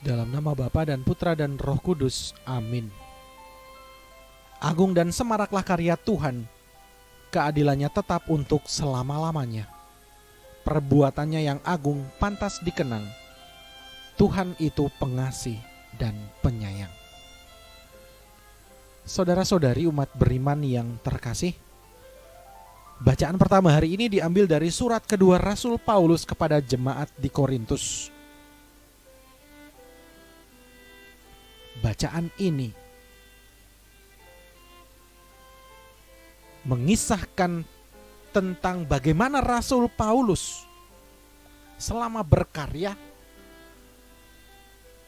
Dalam nama Bapa dan Putra dan Roh Kudus. Amin. Agung dan semaraklah karya Tuhan, keadilannya tetap untuk selama-lamanya. Perbuatannya yang agung pantas dikenang. Tuhan itu pengasih dan penyayang. Saudara-saudari umat beriman yang terkasih, bacaan pertama hari ini diambil dari surat kedua Rasul Paulus kepada jemaat di Korintus. Bacaan ini mengisahkan tentang bagaimana Rasul Paulus selama berkarya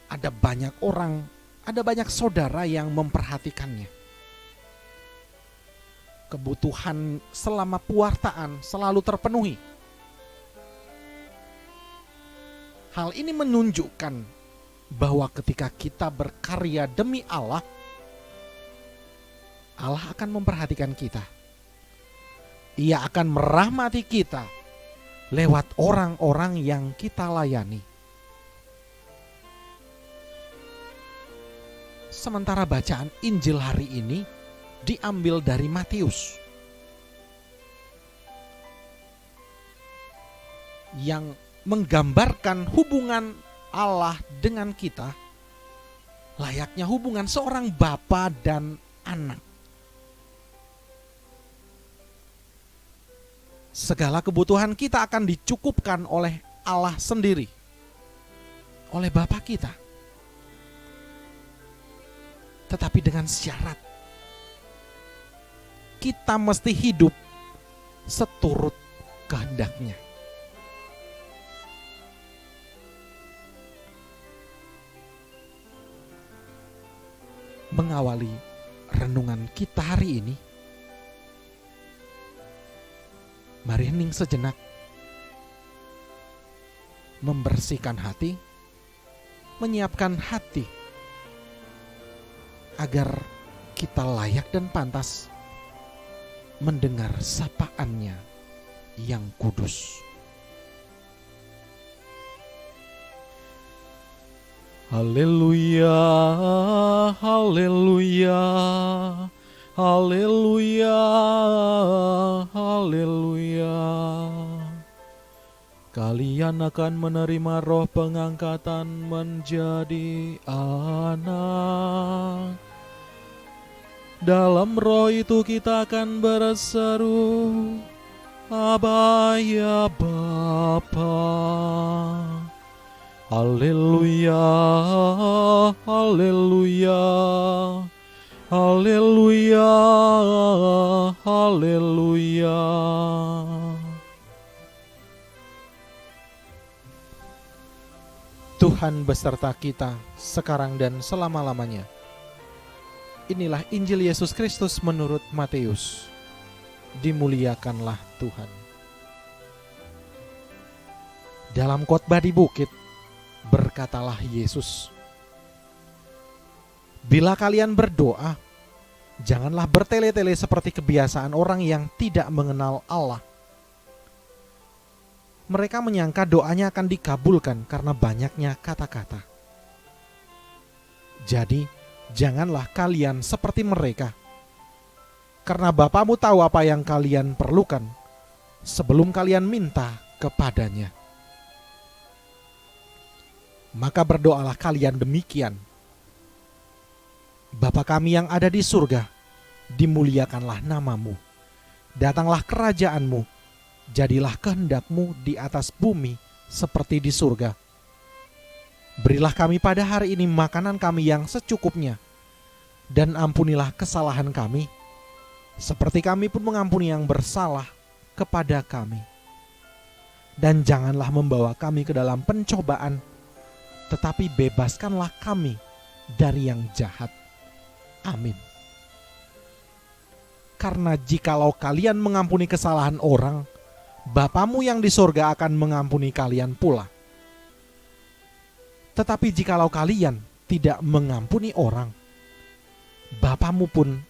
ada banyak orang, ada banyak saudara yang memperhatikannya. Kebutuhan selama pewartaan selalu terpenuhi. Hal ini menunjukkan bahwa ketika kita berkarya demi Allah, Allah akan memperhatikan kita. Ia akan merahmati kita lewat orang-orang yang kita layani. Sementara bacaan Injil hari ini diambil dari Matius yang menggambarkan hubungan Allah dengan kita layaknya hubungan seorang bapa dan anak. Segala kebutuhan kita akan dicukupkan oleh Allah sendiri, oleh Bapa kita. Tetapi dengan syarat kita mesti hidup seturut kehendaknya. Mengawali renungan kita hari ini, mari hening sejenak, membersihkan hati, menyiapkan hati agar kita layak dan pantas mendengar sapaannya yang kudus. Haleluya, haleluya, haleluya, haleluya. Kalian akan menerima roh pengangkatan menjadi anak. Dalam roh itu kita akan berseru, Aba ya Bapa. Haleluya, haleluya, haleluya, haleluya. Tuhan beserta kita sekarang dan selama-lamanya. Inilah Injil Yesus Kristus menurut Matius. Dimuliakanlah Tuhan. Dalam khotbah di bukit, berkatalah Yesus, bila kalian berdoa, janganlah bertele-tele seperti kebiasaan orang yang tidak mengenal Allah. Mereka menyangka doanya akan dikabulkan karena banyaknya kata-kata. Jadi, janganlah kalian seperti mereka, karena Bapamu tahu apa yang kalian perlukan sebelum kalian minta kepadanya. Maka berdoalah kalian demikian, Bapa kami yang ada di surga, dimuliakanlah namamu, datanglah kerajaanmu, jadilah kehendakmu di atas bumi seperti di surga. Berilah kami pada hari ini makanan kami yang secukupnya, dan ampunilah kesalahan kami, seperti kami pun mengampuni yang bersalah kepada kami. Dan janganlah membawa kami ke dalam pencobaan, tetapi bebaskanlah kami dari yang jahat. Amin. Karena jikalau kalian mengampuni kesalahan orang, Bapamu yang di surga akan mengampuni kalian pula. Tetapi jikalau kalian tidak mengampuni orang, Bapamu pun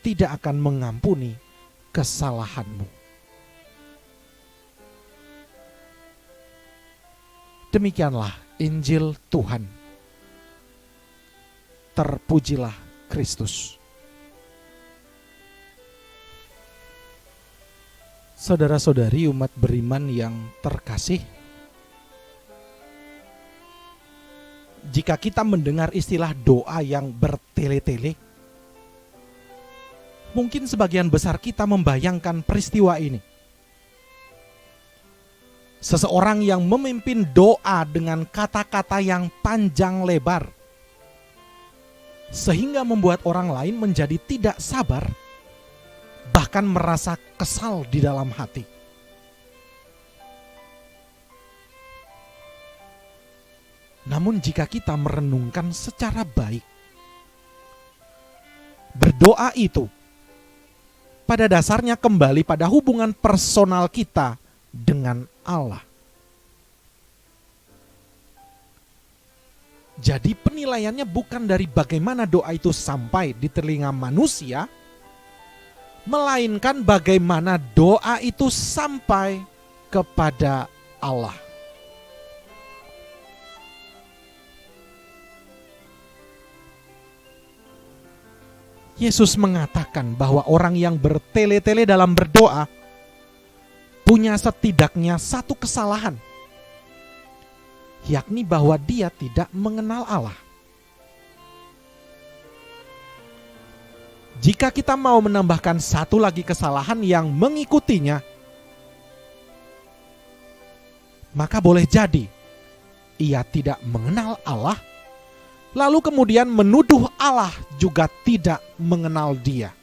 tidak akan mengampuni kesalahanmu. Demikianlah Injil Tuhan. Terpujilah Kristus. Saudara-saudari umat beriman yang terkasih, jika kita mendengar istilah doa yang bertele-tele, mungkin sebagian besar kita membayangkan peristiwa ini. Seseorang yang memimpin doa dengan kata-kata yang panjang lebar, sehingga membuat orang lain menjadi tidak sabar, bahkan merasa kesal di dalam hati. Namun jika kita merenungkan secara baik, berdoa itu pada dasarnya kembali pada hubungan personal kita dengan Allah. Jadi penilaiannya bukan dari bagaimana doa itu sampai di telinga manusia, melainkan bagaimana doa itu sampai kepada Allah. Yesus mengatakan bahwa orang yang bertele-tele dalam berdoa punya setidaknya satu kesalahan, yakni bahwa dia tidak mengenal Allah. Jika kita mau menambahkan satu lagi kesalahan yang mengikutinya, maka boleh jadi ia tidak mengenal Allah, lalu kemudian menuduh Allah juga tidak mengenal dia.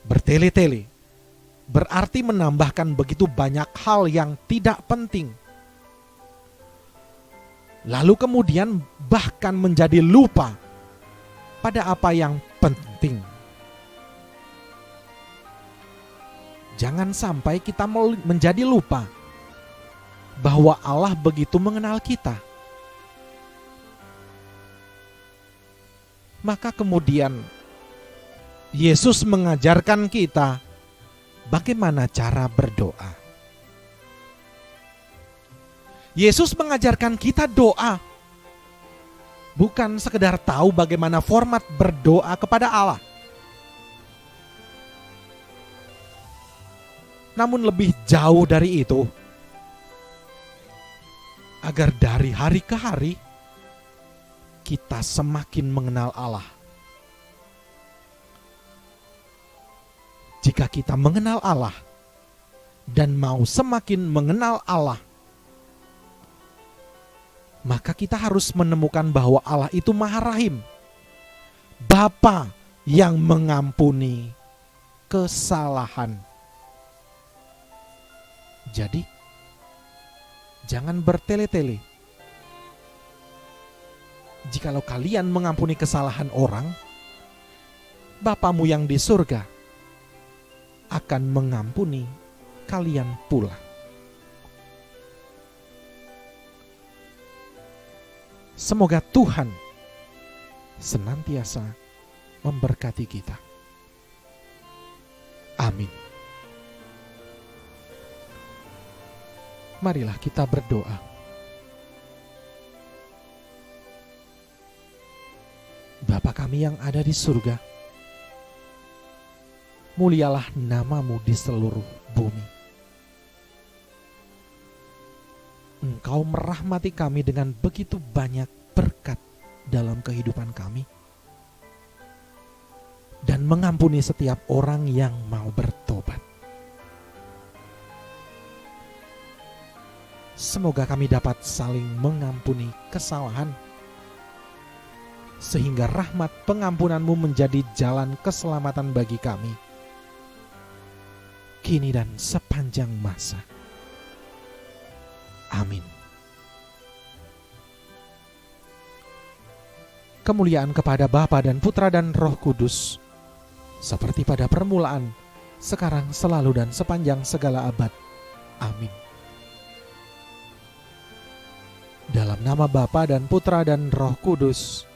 Bertele-tele berarti menambahkan begitu banyak hal yang tidak penting, lalu kemudian bahkan menjadi lupa pada apa yang penting. Jangan sampai kita menjadi lupa bahwa Allah begitu mengenal kita. Maka kemudian Yesus mengajarkan kita bagaimana cara berdoa. Yesus mengajarkan kita doa, bukan sekedar tahu bagaimana format berdoa kepada Allah. Namun lebih jauh dari itu, agar dari hari ke hari kita semakin mengenal Allah. Jika kita mengenal Allah dan mau semakin mengenal Allah, maka kita harus menemukan bahwa Allah itu Maha Rahim, Bapa yang mengampuni kesalahan. Jadi, jangan bertele-tele. Jikalau kalian mengampuni kesalahan orang, Bapamu yang di surga akan mengampuni kalian pula. Semoga Tuhan senantiasa memberkati kita. Amin. Marilah kita berdoa. Bapa kami yang ada di surga, mulialah nama-Mu di seluruh bumi. Engkau merahmati kami dengan begitu banyak berkat dalam kehidupan kami, dan mengampuni setiap orang yang mau bertobat. Semoga kami dapat saling mengampuni kesalahan, sehingga rahmat pengampunan-Mu menjadi jalan keselamatan bagi kami, kini dan sepanjang masa. Amin. Kemuliaan kepada Bapa dan Putra dan Roh Kudus, seperti pada permulaan, sekarang, selalu, dan sepanjang segala abad. Amin. Dalam nama Bapa dan Putra dan Roh Kudus.